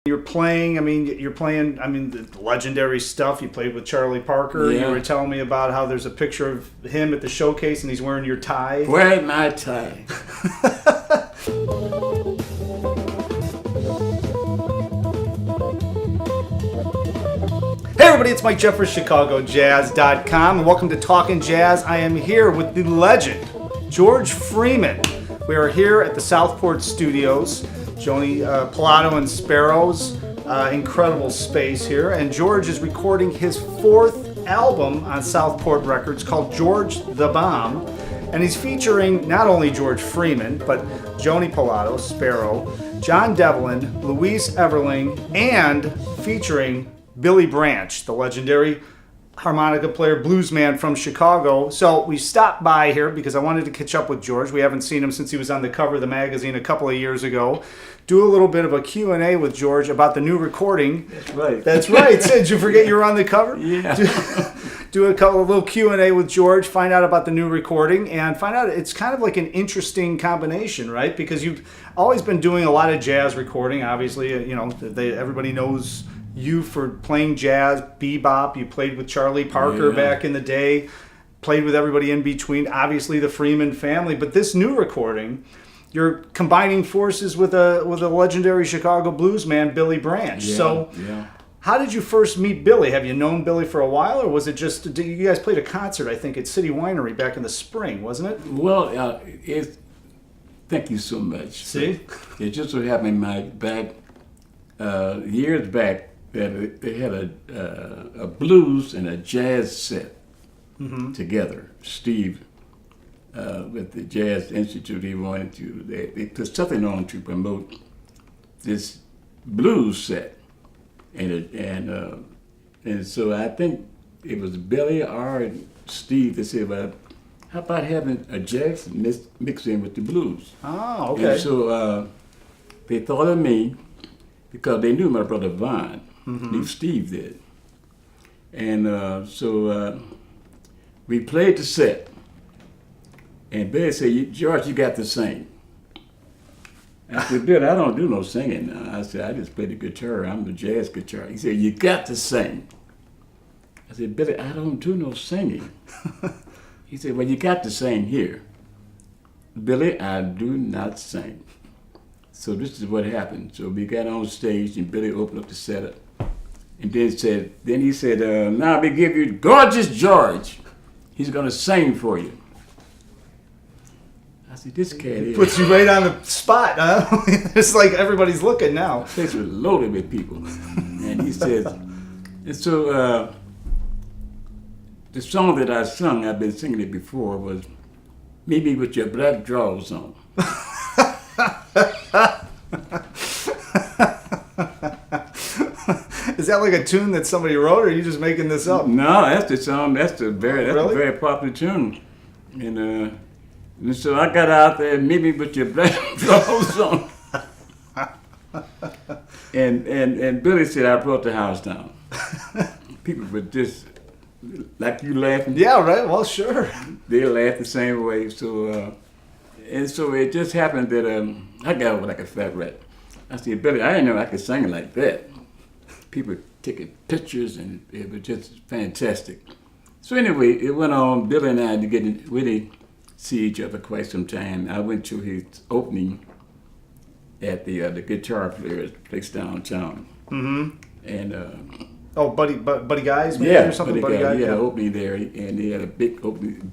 You're playing, the legendary stuff. You played with Charlie Parker. Yeah. You were telling me about how there's a picture of him at the showcase and he's wearing your tie. Wearing my tie. Hey everybody, it's Mike Jeffers, ChicagoJazz.com, and welcome to Talkin' Jazz. I am here with the legend, George Freeman. We are here at the Southport Studios, Joni Pilato and Sparrow's incredible space here, and George is recording his fourth album on Southport Records called George the Bomb, and he's featuring not only George Freeman, but Joni Pilato, Sparrow, John Devlin, Louise Everling, and featuring Billy Branch, the legendary harmonica player, bluesman from Chicago. So we stopped by here because I wanted to catch up with George. We haven't seen him since he was on the cover of the magazine a couple of years ago. Do a little bit of a Q&A with George about the new recording. That's right. That's right. Did you forget you were on the cover? Yeah. Do a little Q&A with George, find out about the new recording, and find out it's kind of like an interesting combination, right? Because you've always been doing a lot of jazz recording. Obviously, everybody knows you for playing jazz, bebop. You played with Charlie Parker back in the day, played with everybody in between, obviously the Freeman family. But this new recording, you're combining forces with a legendary Chicago bluesman, Billy Branch. How did you first meet Billy? Have you known Billy for a while, or was it just, you guys played a concert, I think, at City Winery back in the spring, wasn't it? Well, thank you so much. See? It just so happened years back, that they had a blues and a jazz set together. Steve, with the Jazz Institute, he wanted to, they put something on to promote this blues set. And so I think it was Billy or Steve that said, well, how about having a jazz mixed in with the blues? Oh, okay. And so they thought of me because they knew my brother Vaughn. Knew Steve did. And so we played the set. And Billy said, George, you got to sing. I said, Billy, I don't do no singing now. I said, I just play the guitar. I'm the jazz guitar. He said, you got to sing. I said, Billy, I don't do no singing. He said, well, you got to sing here. Billy, I do not sing. So this is what happened. So we got on stage and Billy opened up the setup. And then he said, now we give you Gorgeous George. He's gonna sing for you. I said, this cat is. Puts you right on the spot, huh? It's like everybody's looking now. The place was loaded with people. And he says, and so the song that I sung, I've been singing it before, was Maybe With Your Black Drawers On. Is that like a tune that somebody wrote, or are you just making this up? No, that's the song. That's a Really? very popular tune. And so I got out there, Maybe With Your Black Drawers On. And Billy said, I brought the house down. People were just, like you laughing. Yeah, right. Well, sure. They laughed the same way. So, and so it just happened that I got over like a fat rat. I said, Billy, I didn't know I could sing it like that. People taking pictures, and it was just fantastic. So anyway, it went on. Billy and I didn't really see each other quite some time. I went to his opening at the Guitar Players place downtown. And Buddy Guys, maybe, or something. Buddy Guy. He had an opening there, and he had a big opening.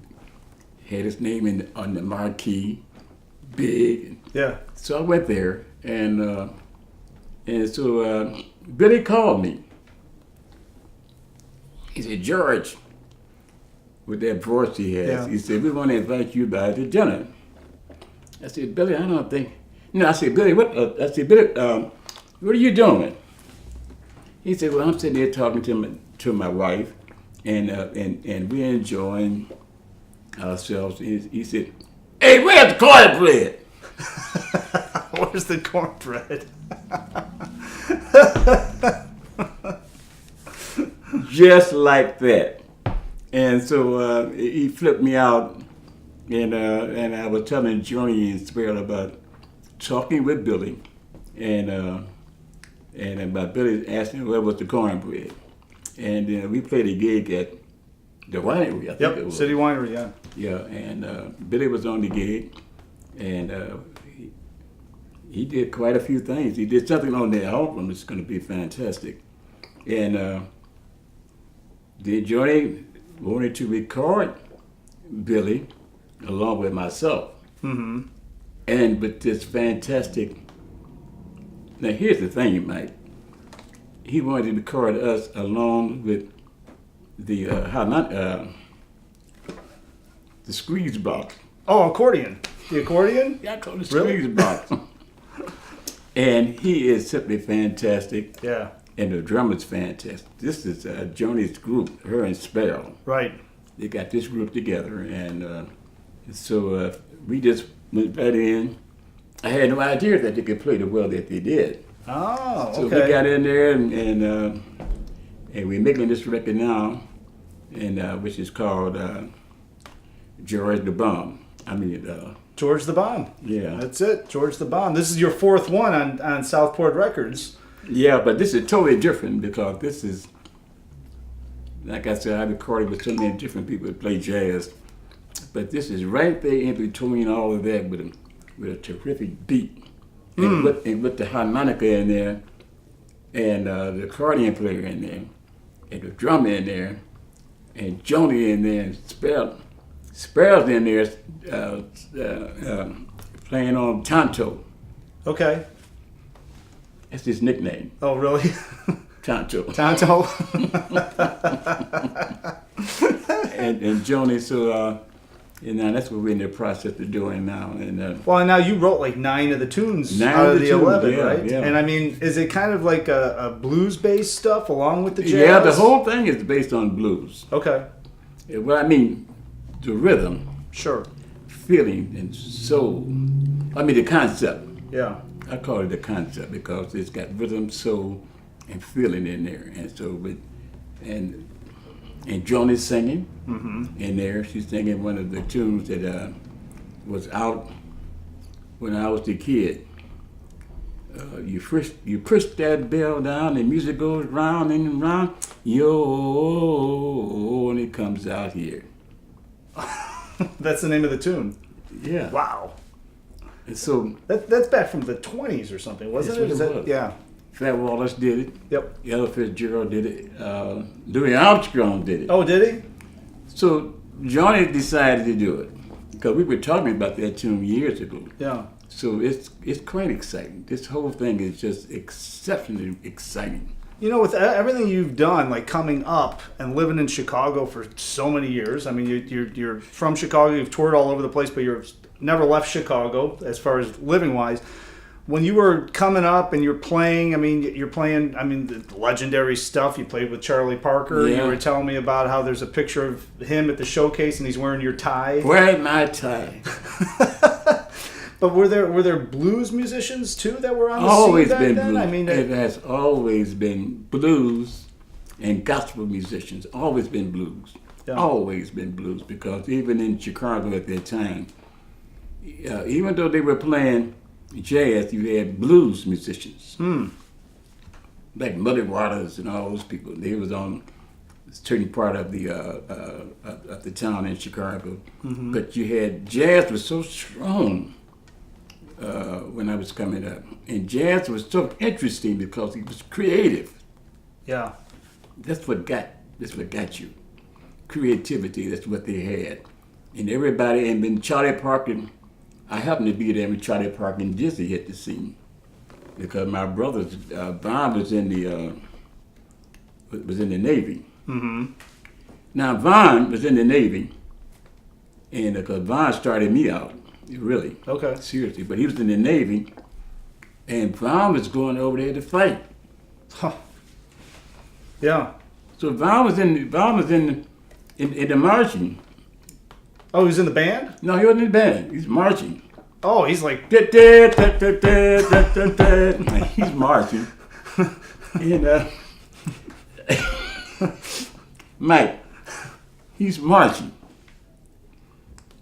Had his name on the marquee, big. Yeah. So I went there, and so Billy called me. He said, George, with that voice he has, he said, we want to invite you by to dinner. I said, Billy, I don't think. No, I said, Billy, what? I said, Billy, what are you doing? He said, well, I'm sitting there talking to my wife, and we're enjoying ourselves. He said, hey, where's the cornbread? Where's the cornbread? Just like that. And so he flipped me out, and I was telling Joni and Sparrow about talking with Billy, and And my Billy asked me where was the cornbread. And we played a gig at the winery, I think it was. City Winery, yeah. Yeah, and Billy was on the gig, and he did quite a few things. He did something on the album that's going to be fantastic. And then Johnny wanted to record Billy along with myself. Mm-hmm. And with this fantastic, now here's the thing, Mike. He wanted to record us along with the squeeze box. Oh, accordion. The accordion? Yeah, I call it Really? squeeze box. And he is simply fantastic. Yeah. And the drummer's fantastic. This is Joni's group, her and Sparrow. Right. They got this group together, and so we just went right in. I had no idea that they could play the well that they did. Oh, So okay. we got in there, and we're making this record now, and which is called George the Bomb. George the Bomb. Yeah. That's it. George the Bomb. This is your fourth one on Southport Records. Yeah, but this is totally different because this is, like I said, I recorded with so many different people that play jazz. But this is right there in between all of that with a terrific beat. And with the harmonica in there, and the accordion player in there, and the drummer in there, and Joni in there, and Sparrow's in there playing on Tonto. Okay. That's his nickname. Oh, really? Tonto. Tonto. and Joni, so that's what we're in the process of doing now. And Well, now you wrote like 9 of the tunes 9 out of of the the tunes, 11, yeah, right? yeah. And I mean, is it kind of like a blues-based stuff along with the jazz? yeah, the whole thing is based on blues. Okay. Well, I mean, the rhythm, Sure. feeling, and soul. I mean, the concept. Yeah. I call it the concept because it's got rhythm, soul, and feeling in there. And so, and Joni's singing in there. She's singing one of the tunes that was out when I was a kid. You push that bell down, and music goes round and round. Yo, and it comes out here. That's the name of the tune. Yeah. Wow. And so That's back from the 20s or something, wasn't That's it? what it was. Yeah. Fat Wallace did it. Yep. Ella Fitzgerald did it. Louis Armstrong did it. Oh, did he? So Johnny decided to do it because we were talking about that tune years ago. Yeah. So it's quite exciting. This whole thing is just exceptionally exciting. You know, with everything you've done, like coming up and living in Chicago for so many years. I mean, you're from Chicago. You've toured all over the place, but you've never left Chicago as far as living wise. When you were coming up and you're playing, the legendary stuff. You played with Charlie Parker. Yeah. You were telling me about how there's a picture of him at the showcase and he's wearing your tie. Wearing my tie. But were there blues musicians too that were on the Always scene back been then? blues. I mean, It has always been blues and gospel musicians. Always been blues. Yeah. Always been blues because even in Chicago at that time, even though they were playing jazz, you had blues musicians. Like Muddy Waters and all those people. They was on a certain part of the town in Chicago. But you had jazz was so strong when I was coming up. And jazz was so interesting because it was creative. yeah. That's what got you. Creativity, that's what they had. And everybody, and then Charlie Parker, I happened to be there when Charlie Parker and Dizzy hit the scene. Because my brother, Vaughn was in the Navy. Now Vaughn was in the Navy, and because Vaughn started me out, really, Okay. seriously. But he was in the Navy, and Vaughn was going over there to fight. Huh. Yeah. So Vaughn was in the marching. Oh, he was in the band? No, he wasn't in the band. He's marching. Oh, he's like, He's marching. And Mike, he's marching.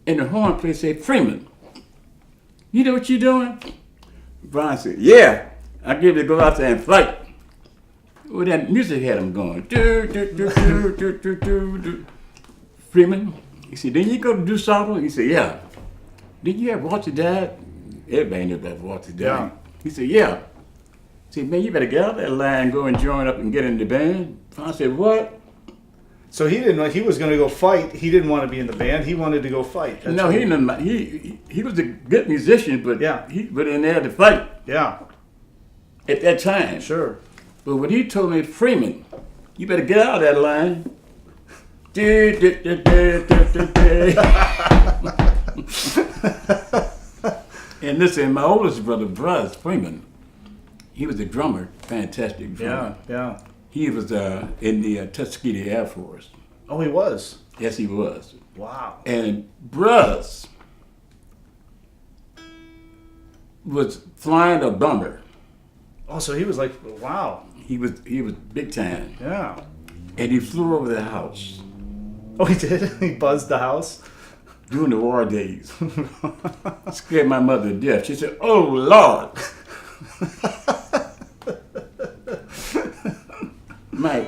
And the horn player said, Freeman, you know what you're doing? Brian said, yeah, I give you to go out there and fight. Well, that music had him going. Do, do, do, do, do, do, do, do. Freeman, he said, didn't you go to do something? He said, yeah. Did you ever watch your dad? Everybody knew about Walter Dad. Yeah. He said, yeah. He said, man, you better get out that line, go and join up and get in the band. I said, what? So he didn't. He was going to go fight. He didn't want to be in the band. He wanted to go fight. That's No, what he was a good musician, but Yeah. he went in there to fight Yeah. at that time. Sure. But when he told me, Freeman, you better get out of that line. Do, do, do, do, do, do, do. And listen, my oldest brother, Buzz Freeman, he was a drummer, fantastic drummer. Yeah. He was in the Tuskegee Air Force. Oh, he was. Yes, he was. Wow. And Buzz was flying a bomber. Oh, so he was like, wow. He was big time, Yeah. and he flew over the house Oh, he did. He buzzed the house. during the war days. Scared my mother to death. She said, "Oh Lord." Mike,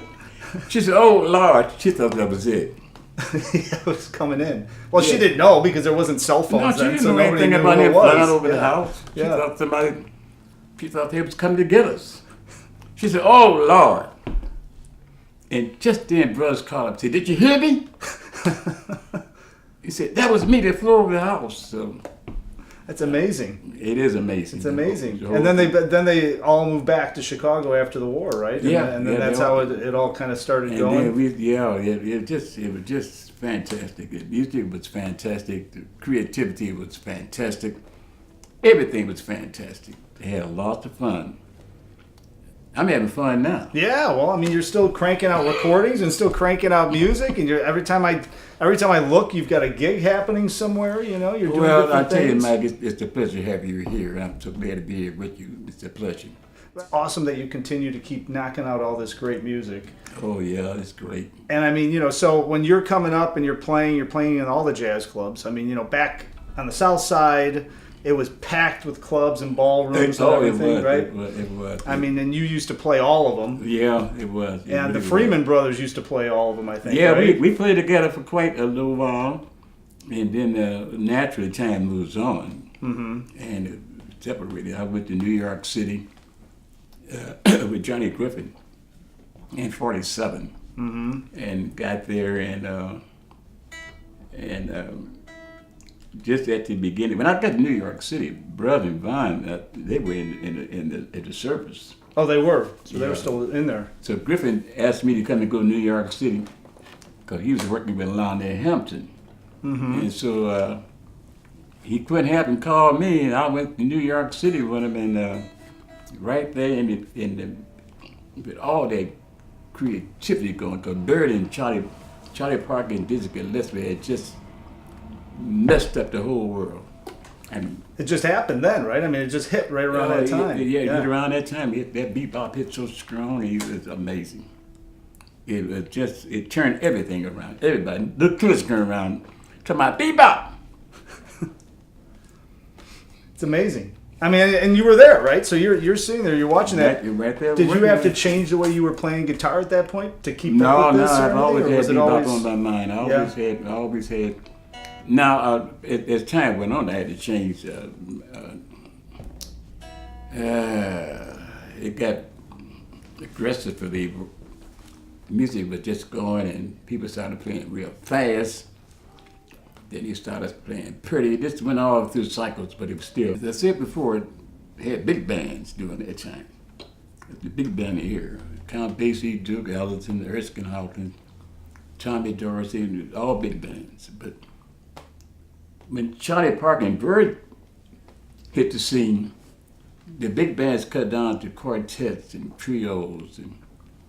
she said, "Oh Lord." She thought that was it. It was coming in. Well, she Yeah. didn't know because there wasn't cell No, phones she then, didn't so know nobody anything knew about who him it was. flying over the Yeah. house. She Yeah. thought they was coming to get us. She said, "Oh Lord." And just then, Bruce called up and said, "Did you hear me?" He said, "That was me that flew over the house." So That's amazing. it is amazing. It's amazing. The whole And then they all moved back to Chicago after the war, right? And Yeah, then, and then yeah, that's they how all- it all kind of started And going. then it was just fantastic. The music was fantastic. The creativity was fantastic. Everything was fantastic. They had lots of fun. I'm having fun now. Yeah, well, I mean, you're still cranking out recordings and still cranking out music, and every time I look, you've got a gig happening somewhere. You know, you're doing Well, I different tell you, things. Mike, it's a pleasure to have you here. I'm so glad to be here with you. It's a pleasure. It's awesome that you continue to keep knocking out all this great music. Oh yeah, it's great. And I mean, so when you're coming up and you're playing in all the jazz clubs. I mean, back on the South Side, it was packed with clubs and ballrooms and everything, right? It was. I mean, and you used to play all of them. Yeah, it was. It And the really Freeman brothers used to play all of them, I think. Yeah, right? we played together for quite a little while, and then naturally time moves on, and it separated. I went to New York City with Johnny Griffin in '47, and got there and just at the beginning when I got to New York City, Brother and Vine they were at the surface. Oh, they were. So they were Yeah. still in there. So Griffin asked me to come and go to New York City because he was working with Lionel Hampton. And so he couldn't have him call me, and I went to New York City with him, and right there with all that creativity going, because Bird and Charlie Parker and Dizzy Gillespie had just messed up the whole world. And It just happened then, right? I mean, it just hit right around that time. Yeah, around that time, that bebop hit so strong, it was amazing. It was just, it turned everything around. Everybody, the kids turned around to my bebop. It's amazing. I mean, and you were there, right? So you're sitting there, you're watching that. Right there. Did you working have to on it. change the way you were playing guitar at that point to keep No, up with this? I've or always anything, or had was it bebop always? on my mind. I always had. Now, as time went on, I had to change. It got aggressive for the music was just going, and people started playing real fast. Then he started playing pretty. This went all through cycles, but it was still. As I said before, it had big bands during that time. The big band here, Count Basie, Duke Ellington, Erskine Hawkins, Tommy Dorsey, all big bands. But when Charlie Parker and Bird hit the scene, the big bands cut down to quartets and trios, and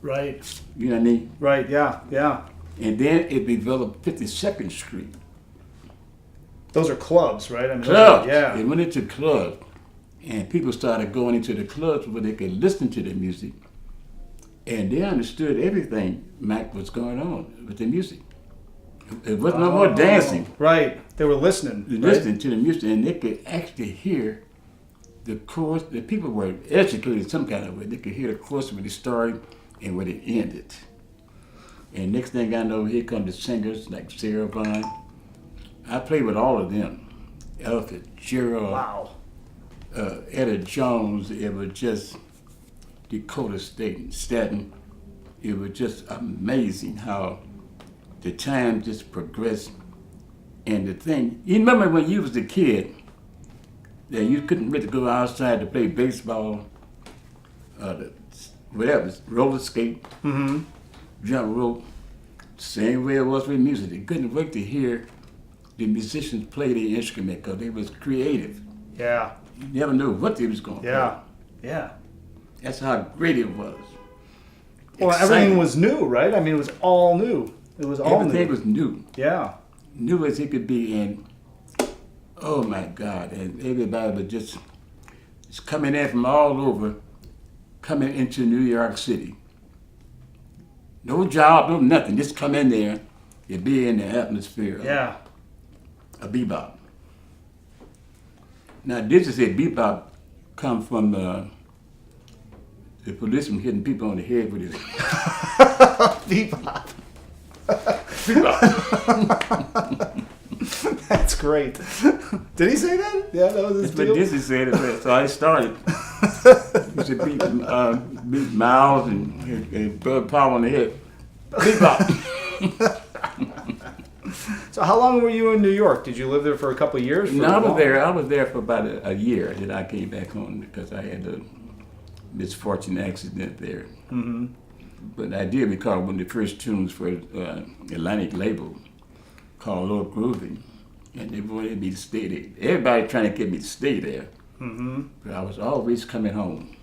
Right, you know what I mean? right, yeah. And then it developed 52nd Street. Those are clubs, right? I mean, Clubs. Yeah. It went into clubs. And people started going into the clubs where they could listen to the music. And they understood everything, Mac, was going on with the music. It was no more dancing. Right, they were listening. Right? Listening to the music, and they could actually hear the chorus. The people were educated in some kind of way. They could hear the chorus when they started, and when it ended. And next thing I know, here come the singers like Sarah Vaughan. I played with all of them. Ella Fitzgerald, Wow. Etta Jones. It was just Dakota Staten. It was just amazing how the time just progressed. And the thing, you remember when you was a kid, that you couldn't really go outside to play baseball, whatever, roller skate, jump rope, same way it was with music. They couldn't wait to hear the musicians play their instrument because they was creative. Yeah. You never knew what they was going to Yeah. play. Yeah. That's how great it was. Well, Exciting. everything was new, right? I mean, it was all new. It was all Everything new. was new. Yeah. New as it could be, and oh my God, and everybody was just coming in from all over, coming into New York City. No job, no nothing, just come in there and be in the atmosphere Yeah. of bebop. Now this is a bebop come from the policeman hitting people on the head with his Bebop. bebop. That's great. Did he say that? Yeah, that was his That's what deal. Disney said. So I started. He said, beat Miles and Bud Powell on the head. Bebop. So how long were you in New York? Did you live there for a couple of years? No, I was there for about a year. Then I came back home because I had a misfortunate accident there. Mm-hmm. But I did record one of the first tunes for Atlantic label called Lord Groovy. And they wanted me to stay there. Everybody trying to get me to stay there. Mm-hmm. But I was always coming home.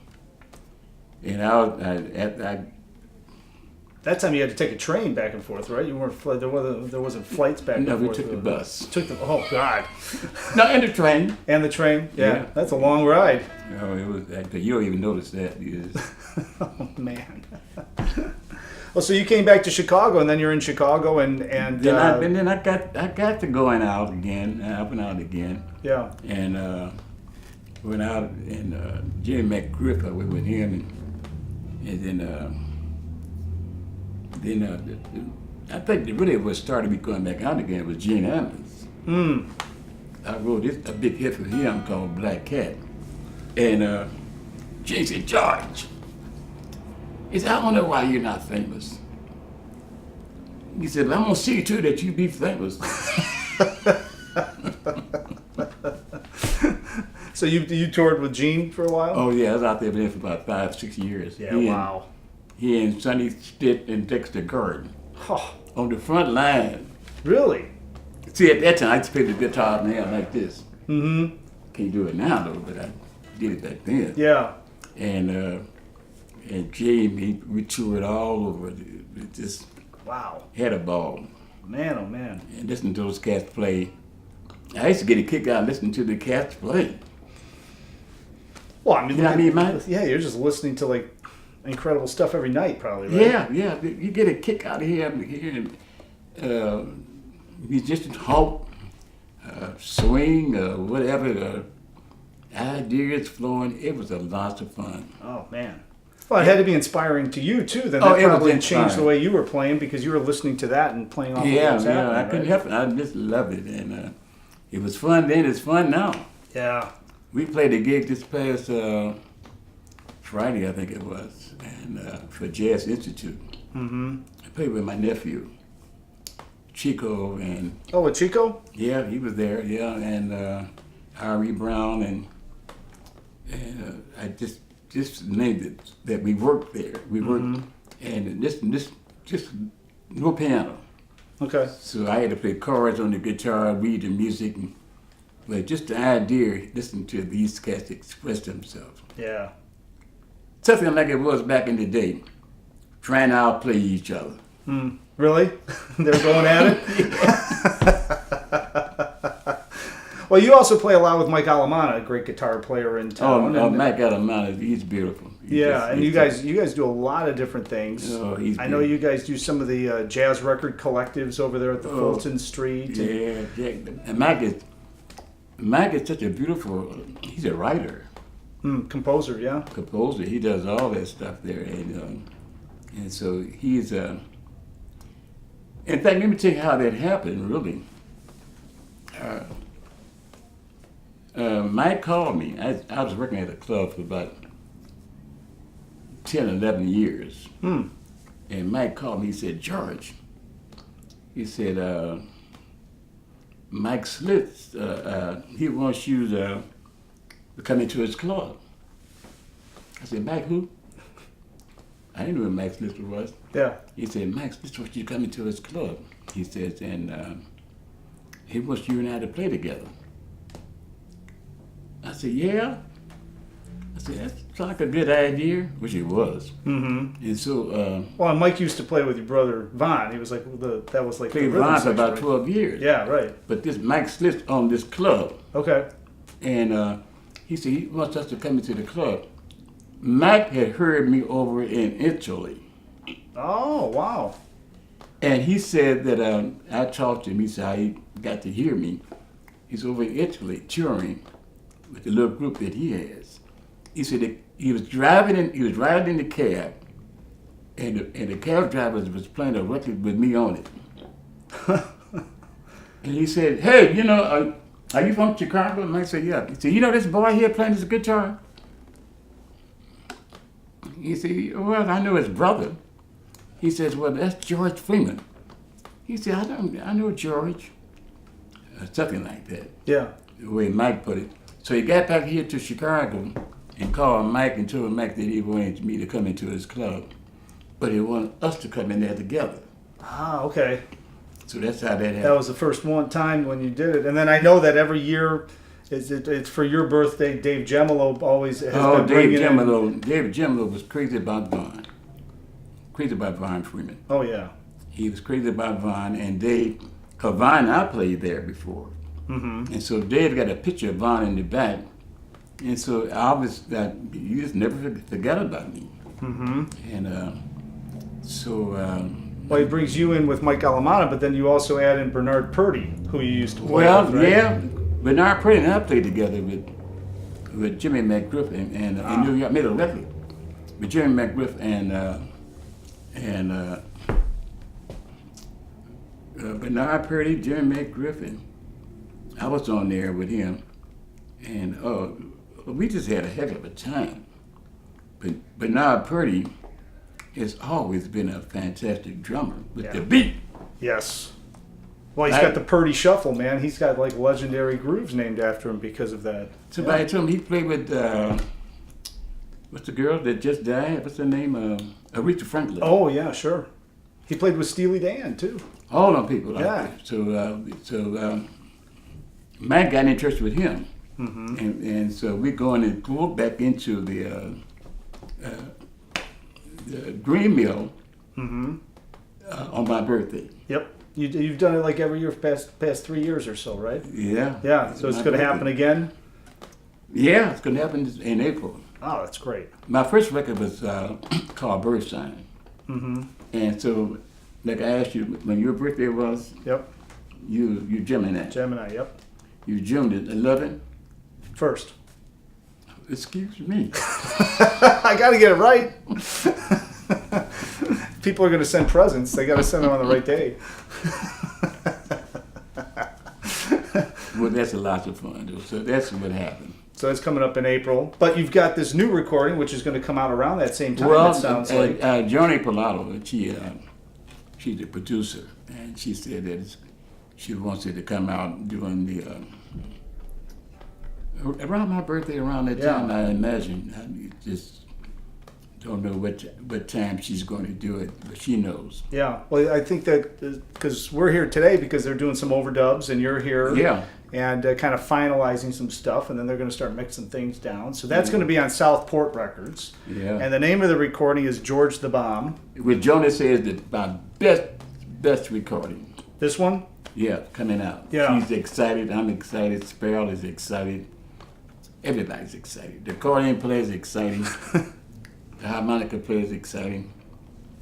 And I That time you had to take a train back and forth, right? You weren't there wasn't flights back and no, forth. we took the bus. Oh God. No, and the train. And the train. Yeah. Yeah. That's a long ride. No, it was. You don't even notice that. Because Oh man. Well, so you came back to Chicago, and then you're in Chicago, and then I got to going out again. I went out again, yeah. and went out and Jimmy McGriff. I went with him, and then I think really what started me going back out again was Gene Ammons. Mm. I wrote a big hit for him called Black Cat, and Gene said, "George," he said, "I don't know why you're not famous." He said, "I'm gonna see too that you be famous." So you toured with Gene for a while? Oh yeah, I was out there with him for about 5-6 years. Yeah. Wow. He and Sonny Stitt and Dexter Gordon Oh, on the front line. really? See, at that time I used to play the guitar in the air like this. Mm-hmm. Can't do it now though, but I did it back then. Yeah. And Jamie, we toured all over. It just Wow. had a ball. Man, oh man. And listening to those cats play. I used to get a kick out listening to the cats play. Well, I mean, You know what I mean, man? yeah, you're just listening to like incredible stuff every night, probably, right? Yeah. You get a kick out of hearing musicians halt, swing, whatever, ideas flowing. It was a lot of fun. Oh man. Well, it had to be inspiring to you too. Then Oh, that it was probably changed inspiring. the way you were playing because you were listening to that and playing off of what Yeah, was happening. I couldn't right? help it. I just loved it, and it was fun then. It's fun now. Yeah. We played a gig this past Friday, I think it was, and for Jazz Institute. Mm-hmm. I played with my nephew, Chico, and Oh, with Chico? yeah, he was there. Yeah, and Ari Brown, and I just named it that we worked there. We worked, and just no piano. Okay. So I had to play chords on the guitar, read the music, but just the idea, listening to these cats express themselves. Yeah. Something like it was back in the day, trying to outplay each other. Hmm. Really? They were going at it? Well, you also play a lot with Mike Alamana, a great guitar player in town. Oh, and- Mac Alamana, he's beautiful. Yeah, and you guys do a lot of different things. Oh, he's I know you guys do some of the jazz record collectives over there at the Fulton Street. and- Yeah. And Mac is such a beautiful, he's a writer, composer, yeah. composer. He does all that stuff there. And And so he's, in fact, let me tell you how that happened, really. Mike called me. I was working at a club for about 10, 11 years. And Mike called me, he said, George, he said, Mike Slits, he wants you to come into his club. I said, Mike who? I didn't know who Mike Slits was. Yeah. He said, Mike Slits wants you to come into his club. He says, and he wants you and I to play together. I said, yeah. I said, that sounds like a good idea, which it was. Mm-hmm. And so, well, and Mike used to play with your brother Vaughn. He was like that was like played the rhythm Vaughn for section, about right? 12 years. Yeah, right. But this Mike Slits on this club, Okay. and he said he wants us to come into the club. Mike had heard me over in Italy, Oh, wow. and he said that I talked to him. He said how he got to hear me. He's over in Italy touring with the little group that he has. He said that he was riding in the cab, and the cab driver was playing a record with me on it. And he said, hey, you know, are you from Chicago? And I said, yeah. He said, you know this boy here playing his guitar? He said, well, I know his brother. He says, well, that's George Freeman. He said, I know George. Something like that, Yeah. the way Mike put it. So he got back here to Chicago and called Mike and told Mike that he wanted me to come into his club, but he wanted us to come in there together. Ah, okay. So that's how that happened. That was the first one time when you did it, and then I know that every year, it's for your birthday. Dave Gemolo always has been bringing in. David Gemolo was crazy about Vaughn. Crazy about Vaughn Freeman. Oh yeah. He was crazy about Vaughn, and Dave, because Vaughn and I played there before. Mm-hmm. And so Dave got a picture of Vaughn in the back. And so I was that you just never forget about me. Mm-hmm. And Well, he brings you in with Mike Alamana, but then you also add in Bernard Purdy, who you used to play well, with, right? yeah, Bernard Purdy and I played together with Jimmy McGriff and in New York, made a record with Jimmy McGriff and Bernard Purdy, Jimmy McGriff, and I was on there with him, and we just had a heck of a time. But Bernard Purdy has always been a fantastic drummer with the beat. Yes. Well, he's got the Purdy Shuffle, man. He's got like legendary grooves named after him because of that. Somebody told me he played with what's the girl that just died? What's her name? Aretha Franklin. Oh yeah, sure. He played with Steely Dan too. All them people like Yeah. that. So Mike got in touch with him, and so we're going to go back into the Green Mill on my birthday. Yep. You've done it like every year for past 3 years or so, right? Yeah. Yeah. So it's going to happen again. Yeah, it's going to happen in April. Oh, that's great. My first record was called Bird Sign. And so, like I asked you, when your birthday was, Yep. you Gemini. Gemini. Yep. You June 11? First. Excuse me. I got to get it right. People are going to send presents. They got to send them on the right day. Well, that's a lot of fun, though. So that's what happened. So it's coming up in April. But you've got this new recording, which is going to come out around that same time, Well, it sounds like. Johnny Pilato, she's the producer, and she said that she wants it to come out during the around my birthday, around that time. I imagine. I just don't know what time she's going to do it, but she knows. Yeah. Well, I think that because we're here today because they're doing some overdubs, and you're here. Yeah. And kind of finalizing some stuff, and then they're going to start mixing things down. So that's going to be on Southport Records. Yeah. And the name of the recording is George the Bomb. What Johnny says that my best recording. This one? Yeah, coming out. Yeah. She's excited. I'm excited. Sparrow is excited. Everybody's excited. The accordion player is exciting. The harmonica player is exciting.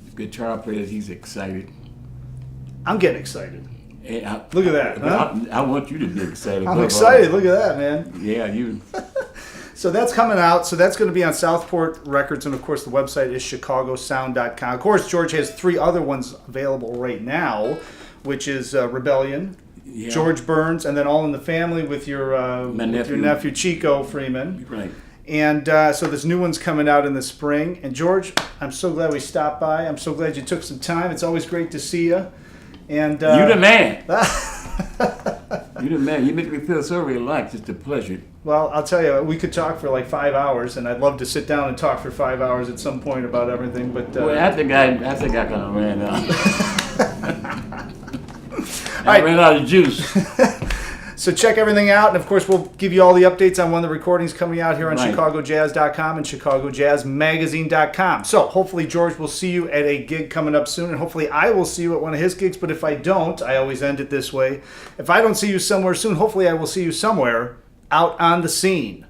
The guitar player, he's excited. I'm getting excited. Look at that, huh? I want you to be excited. I'm excited. Look at that, man. Yeah, you. So that's coming out. So that's going to be on Southport Records, and of course the website is chicagosound.com. Of course, George has 3 other ones available right now, which is Rebellion, Yeah. George Burns, and then All in the Family with your nephew Chico Freeman. Right. And so this new one's coming out in the spring. And George, I'm so glad we stopped by. I'm so glad you took some time. It's always great to see you. And You the man. You the man. You make me feel so relaxed. It's a pleasure. Well, I'll tell you, we could talk for like 5 hours, and I'd love to sit down and talk for 5 hours at some point about everything. But Well, I think I kind of ran out. right. I ran out of juice. So check everything out, and of course we'll give you all the updates on when the recording's coming out here on Right. ChicagoJazz.com and ChicagoJazzMagazine.com. So hopefully George will see you at a gig coming up soon, and hopefully I will see you at one of his gigs. But if I don't, I always end it this way. If I don't see you somewhere soon, hopefully I will see you somewhere out on the scene.